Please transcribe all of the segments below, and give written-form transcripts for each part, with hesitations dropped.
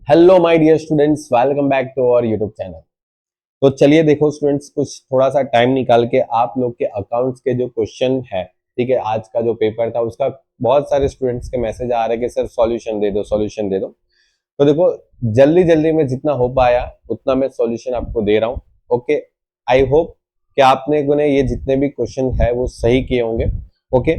Hello my dear students, welcome back to our YouTube channel. तो चलिए देखो students, कुछ थोड़ा सा टाइम निकाल के आप लोग के अकाउंट्स के जो क्वेश्चन है, ठीक है, आज का जो पेपर था उसका बहुत सारे स्टूडेंट्स के मैसेज आ रहे हैं कि सर सॉल्यूशन दे दो, सॉल्यूशन दे दो। तो देखो, जल्दी जल्दी में जितना हो पाया उतना मैं सॉल्यूशन आपको दे रहा हूँ। ओके, आई होप कि आपने ये जितने भी क्वेश्चन है वो सही किए होंगे। ओके,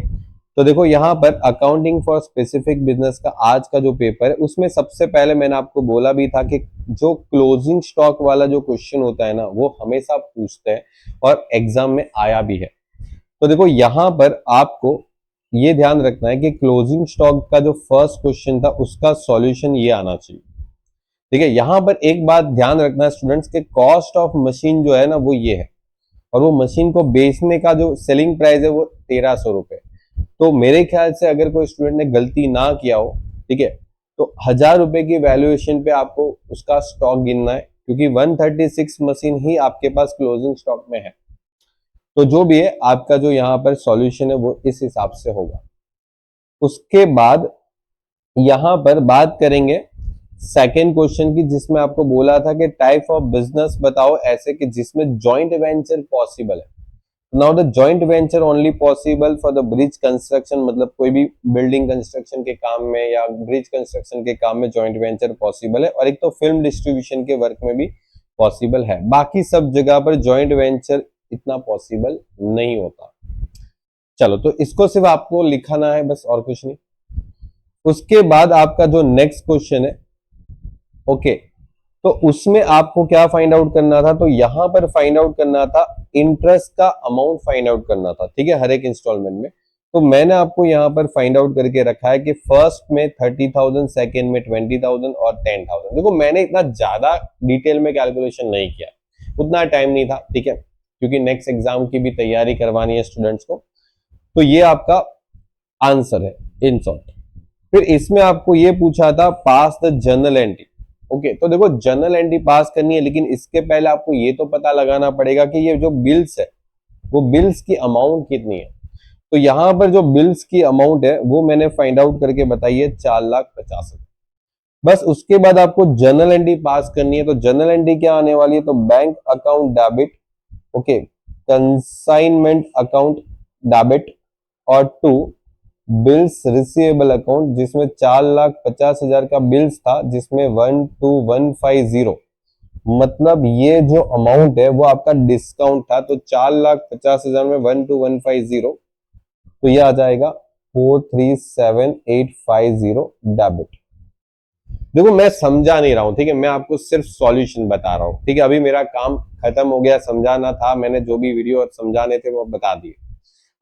तो देखो यहाँ पर अकाउंटिंग फॉर स्पेसिफिक बिजनेस का आज का जो पेपर है उसमें सबसे पहले मैंने आपको बोला भी था कि जो क्लोजिंग स्टॉक वाला जो क्वेश्चन होता है ना वो हमेशा पूछते हैं और एग्जाम में आया भी है। तो देखो यहाँ पर आपको ये ध्यान रखना है कि क्लोजिंग स्टॉक का जो फर्स्ट क्वेश्चन था उसका सॉल्यूशन ये आना चाहिए। ठीक है, यहाँ पर एक बात ध्यान रखना स्टूडेंट्स के कॉस्ट ऑफ मशीन जो है ना वो ये है, और वो मशीन को बेचने का जो सेलिंग प्राइस है वो 1300 रुपए। तो मेरे ख्याल से अगर कोई स्टूडेंट ने गलती ना किया हो, ठीक है, तो 1000 रुपए की वैल्यूएशन पे आपको उसका स्टॉक गिनना है, क्योंकि 136 मशीन ही आपके पास क्लोजिंग स्टॉक में है। तो जो भी है आपका जो यहाँ पर सॉल्यूशन है वो इस हिसाब से होगा। उसके बाद यहां पर बात करेंगे सेकेंड क्वेश्चन की, जिसमें आपको बोला था कि टाइप ऑफ बिजनेस बताओ ऐसे कि जिसमें जॉइंट वेंचर पॉसिबल है। Now the joint venture only possible for the bridge construction, मतलब कोई भी बिल्डिंग कंस्ट्रक्शन के काम में या ब्रिज कंस्ट्रक्शन के काम में जॉइंट वेंचर पॉसिबल है, और एक तो फिल्म डिस्ट्रीब्यूशन के वर्क में भी पॉसिबल है। बाकी सब जगह पर जॉइंट वेंचर इतना पॉसिबल नहीं होता। चलो, तो इसको सिर्फ आपको लिखाना है बस, और कुछ नहीं। उसके बाद आपका जो नेक्स्ट क्वेश्चन है, ओके, तो उसमें आपको क्या फाइंड आउट करना था, तो यहां पर फाइंड आउट करना था इंटरेस्ट का अमाउंट फाइंड आउट करना था, ठीक है, हर एक इंस्टॉलमेंट में। तो मैंने आपको यहां पर फाइंड आउट करके रखा है कि फर्स्ट में 30,000, सेकेंड में 20,000 और 10,000। देखो, मैंने इतना ज्यादा डिटेल में कैलकुलेशन नहीं किया, उतना टाइम नहीं था, ठीक है, क्योंकि नेक्स्ट एग्जाम की भी तैयारी करवानी है स्टूडेंट्स को। तो ये आपका आंसर है इन शॉर्ट। फिर इसमें आपको ये पूछा था पास द जर्नल एंट्री। ओके, तो देखो जर्नल एंट्री पास करनी है, लेकिन इसके पहले आपको ये तो पता लगाना पड़ेगा कि ये जो बिल्स है वो बिल्स की अमाउंट कितनी है। तो यहां पर जो बिल्स की अमाउंट है वो मैंने फाइंड आउट करके बताई है 4,50,000। बस उसके बाद आपको जर्नल एंट्री पास करनी है। तो जर्नल एंट्री क्या आने वाली है, तो bank account debit, okay, consignment account debit, और 2 बिल्स रिसीवेबल अकाउंट, जिसमें 4,50,000 का बिल्स था, जिसमें 12,150, मतलब ये जो अमाउंट है वो आपका डिस्काउंट था। तो 4,50,000 में 12,150, तो ये आ जाएगा 437,850 डेबिट। देखो, मैं समझा नहीं रहा हूं, ठीक है, मैं आपको सिर्फ सॉल्यूशन बता रहा हूं, ठीक है। अभी मेरा काम खत्म हो गया, समझाना था, मैंने जो भी वीडियो समझाने थे वो बता दिए।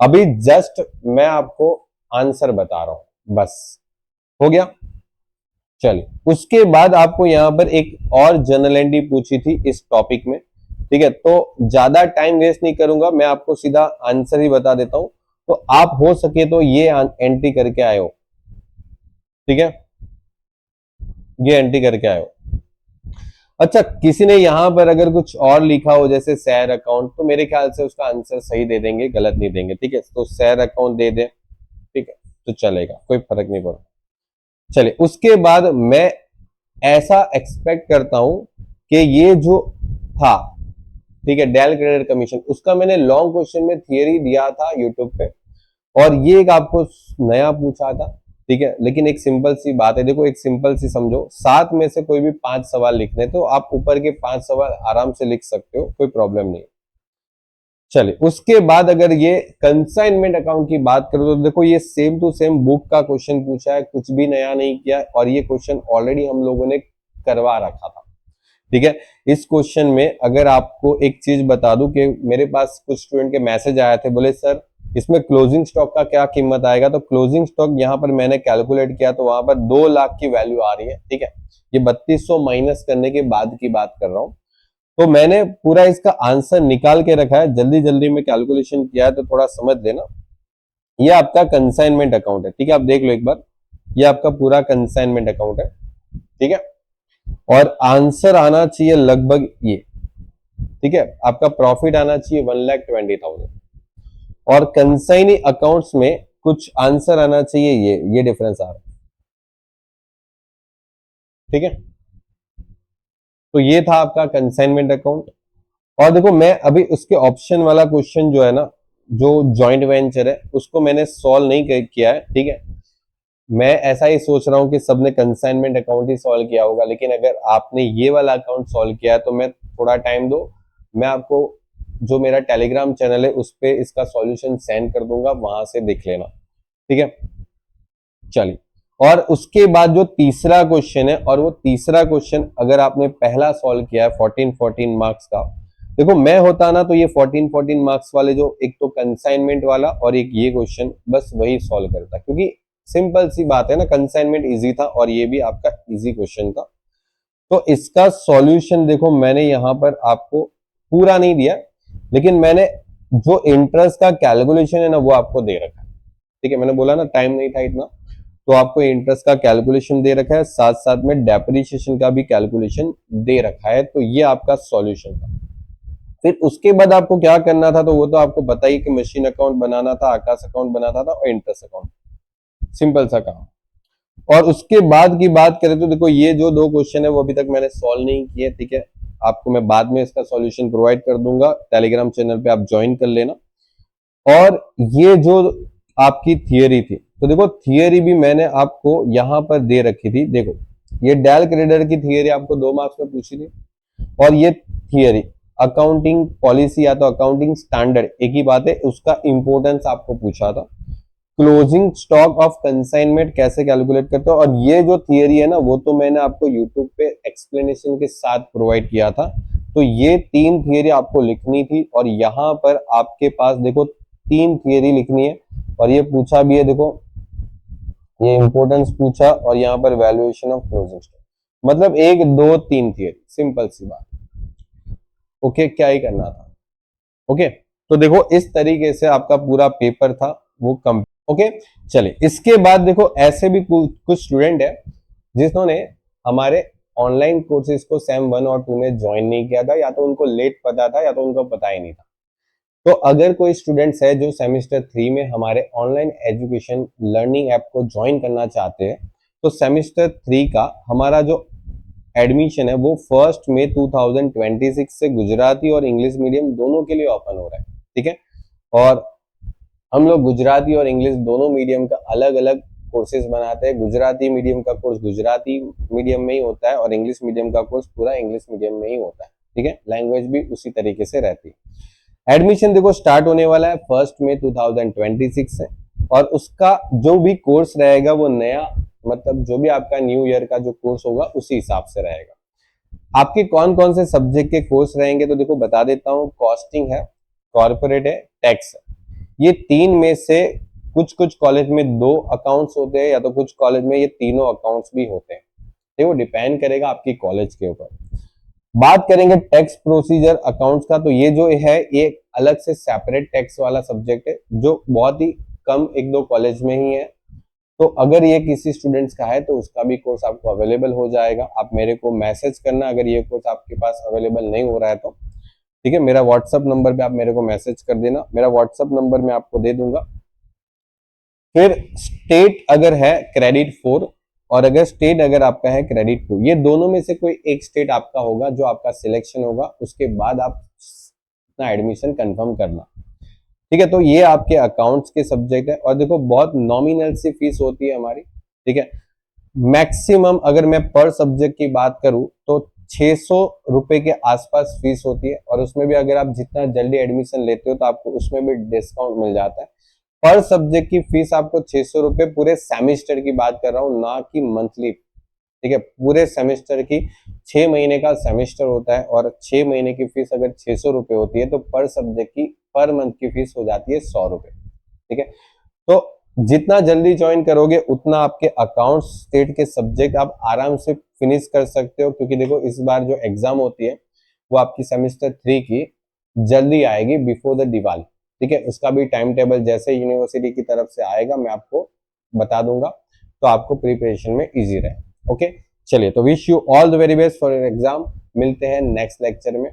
अभी जस्ट मैं आपको आंसर बता रहा हूं, बस हो गया। चलिए, उसके बाद आपको यहां पर एक और जर्नल एंट्री पूछी थी इस टॉपिक में, ठीक है, तो ज्यादा टाइम वेस्ट नहीं करूंगा, मैं आपको सीधा आंसर ही बता देता हूं। तो आप हो सके तो ये एंट्री करके आए हो, ठीक है, ये एंट्री करके आए हो। अच्छा, किसी ने यहां पर अगर कुछ और लिखा हो जैसे शेयर अकाउंट, तो मेरे ख्याल से उसका आंसर सही दे देंगे, गलत नहीं देंगे, ठीक है। तो शेयर अकाउंट दे दें, ठीक है, तो चलेगा, कोई फर्क नहीं पड़ता। चलिए, उसके बाद मैं ऐसा एक्सपेक्ट करता हूं कि ये जो था, ठीक है, डेल क्रेडिट कमीशन, उसका मैंने लॉन्ग क्वेश्चन में थियरी दिया था यूट्यूब पे, और ये एक आपको नया पूछा था, ठीक है। लेकिन एक सिंपल सी बात है, देखो एक सिंपल सी समझो, 7 में से कोई भी 5 सवाल लिखने, तो आप ऊपर के 5 सवाल आराम से लिख सकते हो, कोई प्रॉब्लम नहीं। चलिए, उसके बाद अगर ये कंसाइनमेंट अकाउंट की बात करो, तो देखो ये सेम टू सेम बुक का क्वेश्चन पूछा है, कुछ भी नया नहीं किया, और ये क्वेश्चन ऑलरेडी हम लोगों ने करवा रखा था, ठीक है। इस क्वेश्चन में अगर आपको एक चीज बता दूं कि मेरे पास कुछ स्टूडेंट के मैसेज आए थे, बोले सर इसमें क्लोजिंग स्टॉक का क्या कीमत आएगा। तो क्लोजिंग स्टॉक यहाँ पर मैंने कैलकुलेट किया, तो वहां पर 2 लाख की वैल्यू आ रही है, ठीक है। ये 3200 माइनस करने के बाद की बात कर रहा हूं। तो मैंने पूरा इसका आंसर निकाल के रखा है, जल्दी जल्दी में कैलकुलेशन किया है, तो थोड़ा समझ लेना। ये आपका कंसाइनमेंट अकाउंट है, ठीक है, आप देख लो एक बार, ये आपका पूरा कंसाइनमेंट अकाउंट है, ठीक है, और आंसर आना चाहिए लगभग ये, ठीक है, आपका प्रॉफिट आना चाहिए 1,20,000, और कंसाइनी अकाउंट्स में कुछ आंसर आना चाहिए ये डिफरेंस आ रहा है, ठीक है। तो ये था आपका कंसाइनमेंट अकाउंट। और देखो मैं अभी उसके ऑप्शन वाला क्वेश्चन जो है ना, जो जॉइंट वेंचर है उसको मैंने सॉल्व नहीं किया है, ठीक है। मैं ऐसा ही सोच रहा हूँ कि सबने कंसाइनमेंट अकाउंट ही सॉल्व किया होगा, लेकिन अगर आपने ये वाला अकाउंट सॉल्व किया है तो मैं थोड़ा टाइम दो, मैं आपको जो मेरा टेलीग्राम चैनल है उस पर इसका सॉल्यूशन सेंड कर दूंगा, वहां से देख लेना, ठीक है। चलिए, और उसके बाद जो तीसरा क्वेश्चन है, और वो तीसरा क्वेश्चन अगर आपने पहला सॉल्व किया है 14 मार्क्स का, देखो मैं होता ना तो ये 14 मार्क्स वाले जो एक तो कंसाइनमेंट वाला और एक ये क्वेश्चन बस वही सॉल्व करता, क्योंकि सिंपल सी बात है ना, कंसाइनमेंट इजी था और ये भी आपका इजी क्वेश्चन था। तो इसका सॉल्यूशन देखो मैंने यहां पर आपको पूरा नहीं दिया, लेकिन मैंने जो इंटरेस्ट का कैलकुलेशन है ना वो आपको दे रखा है, ठीक है। मैंने बोला ना टाइम नहीं था इतना, तो आपको इंटरेस्ट का कैलकुलेशन दे रखा है, साथ साथ में डेप्रिसिएशन का भी कैलकुलेशन दे रखा है। तो ये आपका सॉल्यूशन था। फिर उसके बाद आपको क्या करना था, तो वो तो आपको पता ही कि मशीन अकाउंट बनाना था, आकाश अकाउंट बनाना था और इंटरेस्ट अकाउंट, सिंपल सा काम। और उसके बाद की बात करें तो देखो ये जो दो क्वेश्चन है वो अभी तक मैंने सॉल्व नहीं किए, ठीक है। आपको मैं बाद में इसका सॉल्यूशन प्रोवाइड कर दूंगा, टेलीग्राम चैनल पे आप ज्वाइन कर लेना। और ये जो आपकी थियरी थी, तो देखो थियरी भी मैंने आपको यहां पर दे रखी थी। देखो ये डेल क्रेडर की थियरी आपको 2 मार्क्स में पूछी थी, और ये थियरी अकाउंटिंग पॉलिसी या तो अकाउंटिंग स्टैंडर्ड एक ही बात है, उसका इंपोर्टेंस आपको पूछा था। क्लोजिंग स्टॉक ऑफ कंसाइनमेंट कैसे कैलकुलेट करते हो, और ये जो थियरी है ना वो तो मैंने आपको यूट्यूब पे एक्सप्लेनेशन के साथ प्रोवाइड किया था। तो ये 3 थियरी आपको लिखनी थी, और यहां पर आपके पास देखो 3 थियरी लिखनी है, और ये पूछा भी है, देखो ये इंपोर्टेंस पूछा, और यहाँ पर वैल्यूएशन ऑफ क्लोजिंग स्टॉक, मतलब 1 2 3 थियरी, सिंपल सी बात। ओके, क्या ही करना था। ओके, तो देखो इस तरीके से आपका पूरा पेपर था वो कम। ओके, चलिए इसके बाद देखो ऐसे भी कुछ स्टूडेंट है जिन्होंने हमारे ऑनलाइन कोर्सेज को सेम 1 और 2 में ज्वाइन नहीं किया था, या तो उनको लेट पता था या तो उनको पता ही नहीं था। तो अगर कोई स्टूडेंट्स है जो सेमेस्टर 3 में हमारे ऑनलाइन एजुकेशन लर्निंग ऐप को ज्वाइन करना चाहते हैं, तो सेमेस्टर 3 का हमारा जो एडमिशन है वो 1 मई 2026 से गुजराती और इंग्लिश मीडियम दोनों के लिए ओपन हो रहा है, ठीक है। और हम लोग गुजराती और इंग्लिश दोनों मीडियम का अलग अलग कोर्सेज बनाते हैं। गुजराती मीडियम का कोर्स गुजराती मीडियम में ही होता है, और इंग्लिश मीडियम का कोर्स पूरा इंग्लिश मीडियम में ही होता है, ठीक है। लैंग्वेज भी उसी तरीके से रहती है। एडमिशन देखो स्टार्ट होने वाला है 1 मई 2026 से, और उसका जो भी कोर्स रहेगा वो नया, मतलब जो भी आपका न्यू ईयर का जो कोर्स होगा उसी हिसाब से रहेगा। आपके कौन कौन से सब्जेक्ट के कोर्स रहेंगे, तो देखो बता देता हूँ। कॉस्टिंग है, कॉर्पोरेट है, टैक्स है। ये 3 में से कुछ कुछ कॉलेज में 2 अकाउंट्स होते हैं, या तो कुछ कॉलेज में ये तीनों अकाउंट्स भी होते हैं, देखो डिपेंड करेगा आपकी कॉलेज के ऊपर। बात करेंगे टैक्स प्रोसीजर अकाउंट्स का, तो ये जो है ये अलग से सेपरेट टैक्स वाला सब्जेक्ट है, जो बहुत ही कम 1-2 कॉलेज में ही है। तो अगर ये किसी स्टूडेंट्स का है तो उसका भी कोर्स आपको अवेलेबल हो जाएगा। आप मेरे को मैसेज करना अगर ये कोर्स आपके पास अवेलेबल नहीं हो रहा है तो, ठीक है। मेरा व्हाट्सअप नंबर पे आप मेरे को मैसेज कर देना, मेरा व्हाट्सअप नंबर मैं आपको दे दूंगा। फिर स्टेट अगर है क्रेडिट 4, और अगर स्टेट अगर आपका है क्रेडिट 2, ये दोनों में से कोई एक स्टेट आपका होगा जो आपका सिलेक्शन होगा, उसके बाद आप अपना एडमिशन कंफर्म करना, ठीक है। तो ये आपके अकाउंट्स के सब्जेक्ट है, और देखो बहुत नॉमिनल सी फीस होती है हमारी, ठीक है। मैक्सिमम अगर मैं पर सब्जेक्ट की बात करूं तो 600 रुपए के आसपास फीस होती है, और उसमें भी अगर आप जितना जल्दी एडमिशन लेते हो तो आपको उसमें भी डिस्काउंट मिल जाता है। पर सब्जेक्ट की फीस आपको 600 रुपए, पूरे सेमेस्टर की बात कर रहा हूं, ना कि मंथली, ठीक है। पूरे सेमेस्टर की 6 महीने का सेमेस्टर होता है, और 6 महीने की फीस अगर 600 रुपए होती है तो पर सब्जेक्ट की पर मंथ की फीस हो जाती है 100 रुपए, ठीक है। तो जितना जल्दी ज्वाइन करोगे उतना आपके अकाउंट स्टेट के सब्जेक्ट आप आराम से फिनिश कर सकते हो, क्योंकि देखो इस बार जो एग्जाम होती है वो आपकी सेमेस्टर 3 की जल्दी आएगी, बिफोर द दिवाली, ठीक है। उसका भी टाइम टेबल जैसे यूनिवर्सिटी की तरफ से आएगा मैं आपको बता दूंगा, तो आपको प्रिपरेशन में इजी रहे। ओके, चलिए, तो wish you all the very best for your exam. मिलते हैं नेक्स्ट लेक्चर में।